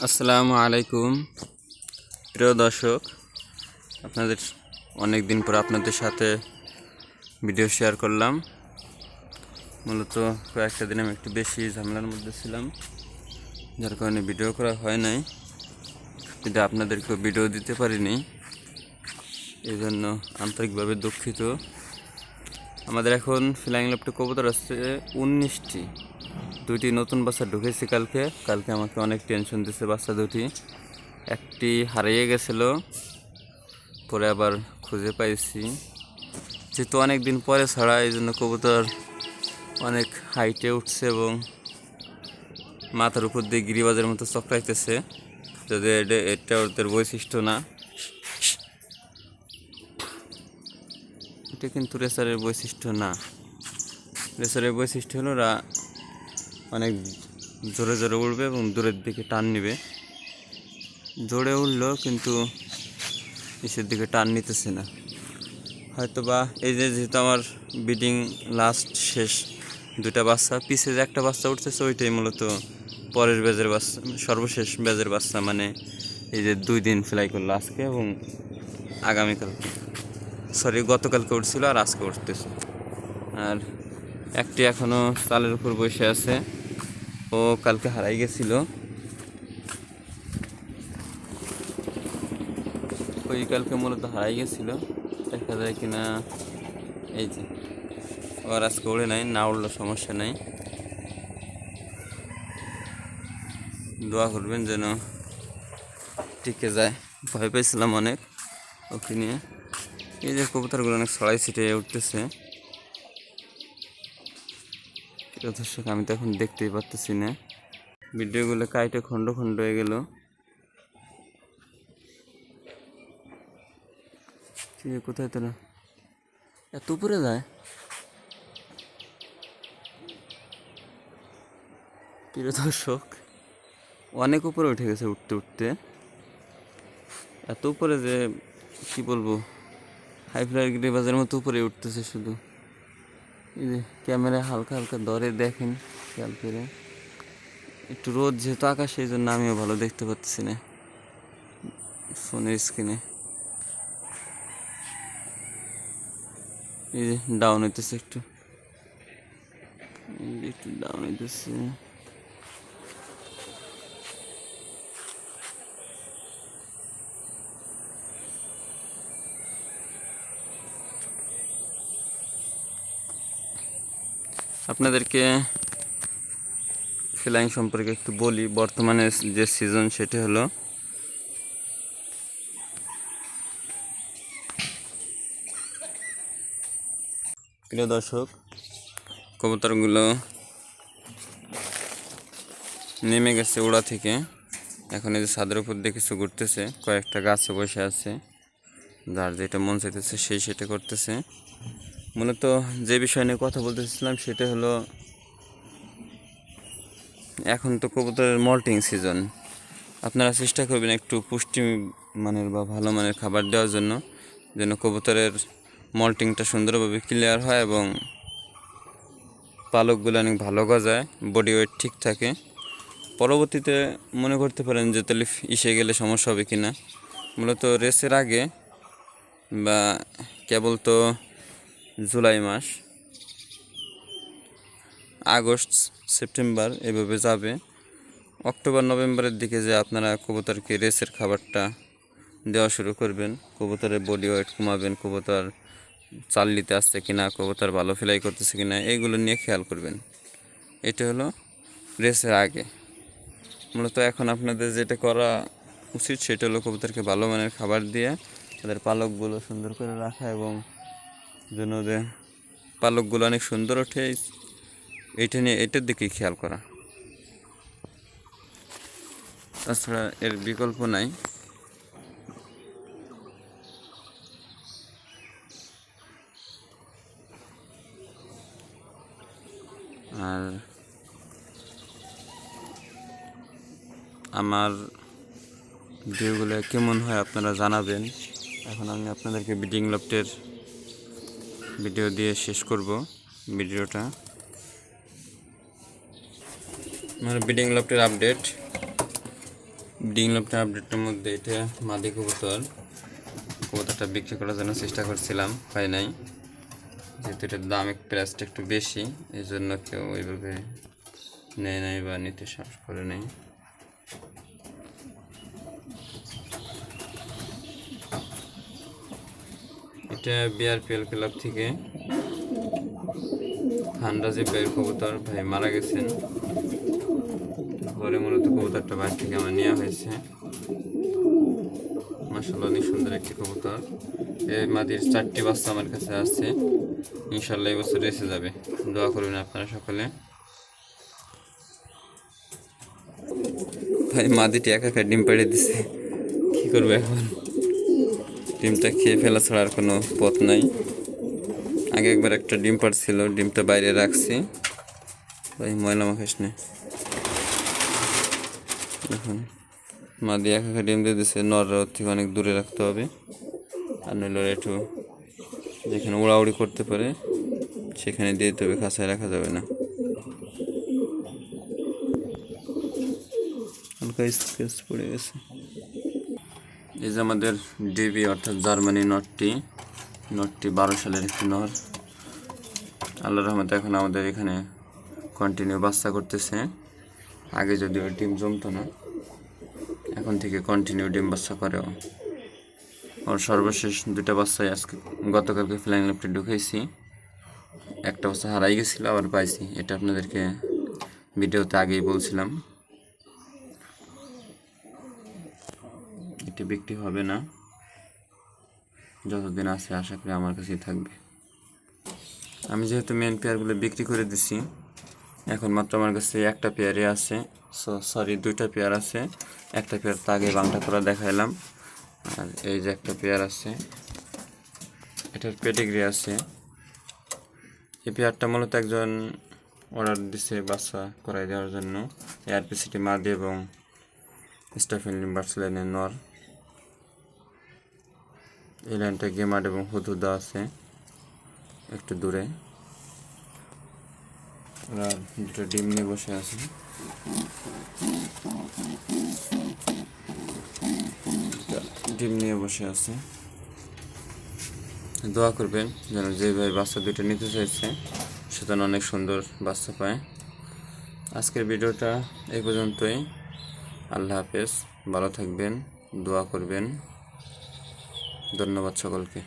আসসালামু আলাইকুম প্রিয় দর্শক, আপনাদের অনেক দিন পর আপনাদের সাথে ভিডিও শেয়ার করলাম। মূলত কয়েকটা দিন আমি একটু বেশি ঝামেলার মধ্যে ছিলাম, যার কারণে ভিডিও করা হয় নাই, কিন্তু আপনাদেরকেও ভিডিও দিতে পারিনি, এই জন্য আন্তরিকভাবে দুঃখিত। আমাদের এখন ফ্লাইং ল্যাপটপ কবুতর আসছে 19টি, দুইটি নতুন বাচ্চা ঢুকেছি কালকে আমাকে অনেক টেনশন দিচ্ছে বাচ্চা দুটি। একটি হারিয়ে গেছিলো, পরে আবার খুঁজে পাইছি, যেহেতু অনেক দিন পরে ছাড়া, এই জন্য কবুতর অনেক হাইটে উঠছে এবং মাথার উপর দিয়ে গিরিবাজের মতো চক্রাইতেছে। যদি এটা ওদের বৈশিষ্ট্য না, এটা কিন্তু রেসারের বৈশিষ্ট্য না। রেসারের বৈশিষ্ট্য হলো ওরা অনেক জোরে জোরে উঠবে এবং দূরের দিকে টান নিবে। জোরে উঠলো কিন্তু নিচের দিকে টান নিতেছে না, হয়তো বা এই যে যেহেতু আমার ব্রিডিং লাস্ট শেষ, দুটা বাচ্চা পিছে যে একটা বাচ্চা উঠতেছে, ওইটাই মূলত পরের ব্যাচের বাচ্চা, সর্বশেষ ব্যাচের বাচ্চা। মানে এই যে 2 দিন ফ্লাই করলো, আজকে এবং আগামীকাল, গতকালকে উঠছিল আর আজকে উঠতেছে। আর একটি এখনও চালের উপর বসে আছে, ও কালকে হারাই গেছিল, ওই কালকে মূলত হারাই গেছিল, দেখা যায় কিনা। এই যে আর আজকে উড়ে নাই, না উড়লো সমস্যা নাই, দোয়া করবেন যেন টিকে যায়। ভয় পেয়েছিলাম অনেক ওকে নিয়ে। এই যে কবুতরগুলো অনেক ছড়াই ছিটে উঠতেছে, দর্শক আমি তো এখন দেখতেই পারতেছি না, ভিডিওগুলো কাইটে খণ্ড খণ্ড হয়ে গেল। কোথায় তোরা এত উপরে যায়? প্রিয় দর্শক, অনেক উপরে উঠে গেছে, উঠতে উঠতে এত উপরে যে কি বলবো, হাই ফ্লাইয়ের গিরিবাজের মতো উপরে উঠতেছে শুধু। এই যে ক্যামেরা হালকা হালকা ধরে দেখেন, খেয়াল করে। একটু রোদ যেহেতু আকাশে, এই জন্য আমিও ভালো দেখতে পাচ্ছি না ফোনের স্ক্রিনে। এই যে ডাউন হইতেছে, একটু ডাউন হইতেছে। আপনাদেরকে ফ্লাইং সম্পর্কে একটু বলি। বর্তমানে যে সিজন সেটা হলো প্রিয় দর্শক, কবুতরগুলো নেমে গেছে ওড়া থেকে, এখন এই যে ছাদের উপর দিয়ে কিছু ঘুরতেছে, কয়েকটা গাছে বসে আছে, যার যেটা মন চাইতেছে সেই সেটা করতেছে। মূলত যে বিষয় নিয়ে কথা বলতেছিলাম সেটা হলো, এখন তো কবুতরের মল্টিং সিজন। আপনারা চেষ্টা করবেন একটু পুষ্টি মানের বা ভালো মানের খাবার দেওয়ার জন্য, যেন কবুতরের মল্টিংটা সুন্দরভাবে ক্লিয়ার হয় এবং পালকগুলো অনেক ভালো গজায়, বডি ওয়েট ঠিক থাকে। পরবর্তীতে মনে করতে পারেন যে তাহলে ইসে গেলে সমস্যা হবে কি না। মূলত রেসের আগে বা কেবল তো জুলাই মাস, আগস্ট সেপ্টেম্বর এভাবে যাবে, অক্টোবর নভেম্বরের দিকে যে আপনারা কবুতরকে রেসের খাবারটা দেওয়া শুরু করবেন, কবুতরের বডি ওয়েট কমাবেন, কবুতর চাল নিতে আসছে কিনা, কবুতর ভালো ফ্লাই করতেছে কিনা, এইগুলো নিয়ে খেয়াল করবেন। এটা হলো রেসের আগে। মূলত এখন আপনাদের যেটা করা উচিত সেটা হলো কবুতরকে ভালো মানের খাবার দিয়ে তাদের পালকগুলো সুন্দর করে রাখা, এবং যেন ওদের পালকগুলো অনেক সুন্দর ওঠে, এইটা নিয়ে এটার দিকেই খেয়াল করা। তাছাড়া এর বিকল্প নাই। আর আমার ভিডিওগুলো কেমন হয় আপনারা জানাবেন। এখন আমি আপনাদেরকে ব্রিডিং লফটের ভিডিও দিয়ে শেষ করব ভিডিওটা। আমার ব্রিডিং লফটের আপডেট, ব্রিডিং লফটের আপডেটের মধ্যে এটা মাদি কবুতরটা বিক্রি করার জন্য চেষ্টা করছিলাম, পাই নাই। যেহেতু এটার দাম প্রাইসটা একটু বেশি, এই জন্য কেউ ওইভাবে নেয় নাই বা নিতে সাহস করে নেই। এটা বিআরপিএল ক্লাব থেকে খানরাজি ভাইয়ের কবুতর, ভাই মারা গেছেন। পরে মূলত কবুতরটা বাইরে থেকে আমার নেওয়া হয়েছে। মাশাআল্লাহ অনেক সুন্দর একটি কবুতর। এই মাদির 4টি বাচ্চা আমার কাছে আছে, ইনশাল্লাহ এই বছর এসে যাবে। দোয়া করবেন আপনারা সকলে। ভাই মাদিটি একা একা ডিম পেড়ে দিছে, কি করবো এখন? ডিমটা খেয়ে ফেলা ছাড়া আর কোনো পথ নাই। আগে একবার একটা ডিম পাড়ছিল, ডিমটা বাইরে রাখছি। ভাই ময়লা মাখাস নে। এখন মাদি একা একা ডিম দিয়ে দিছে, নররা থেকে অনেক দূরে রাখতে হবে। আর নইলে একটু যেখানে উড়াউড়ি করতে পারে সেখানে দিয়ে দিতে হবে, খাঁচায় রাখা যাবে না। হালকা স্কেচ পড়ে গেছে। এই যে আমাদের ডিবি অর্থাৎ জার্মানি নটটি 12 সালের একটি নর। আল্লাহর রহমতে এখন আমাদের এখানে কন্টিনিউ বাচ্চা করতেছে। আগে যদিও ডিম জমতো না, এখন থেকে কন্টিনিউ ডিম বাচ্চা করেও। ওর সর্বশেষ 2টা বাচ্চাই আজকে গতকালকে ফ্লাইং লিফটে ঢুকেছি। একটা বাচ্চা হারাই গেছিলো, আবার পাইছি। এটা আপনাদেরকে ভিডিওতে আগেই বলছিলাম। এটি বিক্রি হবে না, যতদিন আছে আশা করি আমার কাছেই থাকবে। আমি যেহেতু মেন পেয়ারগুলো বিক্রি করে দিছি, এখন মাত্র আমার কাছে একটা পেয়ারই আছে। সরি 2টা পেয়ার আছে। একটা পেয়ার তো আগে বাংটা করা দেখাইলাম। আর এই যে একটা পেয়ার আছে, এটার পেডিগ্রি আছে। এই পেয়ারটা মূলত একজন অর্ডার দিছে বাচ্চা করাই দেওয়ার জন্য। ARPCT মাদি এবং স্টাফিন বার্সলাইনের নর। এই লাইনটা গেমার এবং হুদহুদা আছে একটু দূরে। ওরা 2টা ডিম নিয়ে বসে আছে। ডিম নিয়ে বসে আছে। দোয়া করবেন যেন যে ভাই বাচ্চা 2টা নিতে চাইছে সে যেন অনেক সুন্দর বাচ্চা পায়। আজকের ভিডিওটা এই পর্যন্তই। আল্লাহ হাফেজ, ভালো থাকবেন, দোয়া করবেন। ধন্যবাদ সকলকে।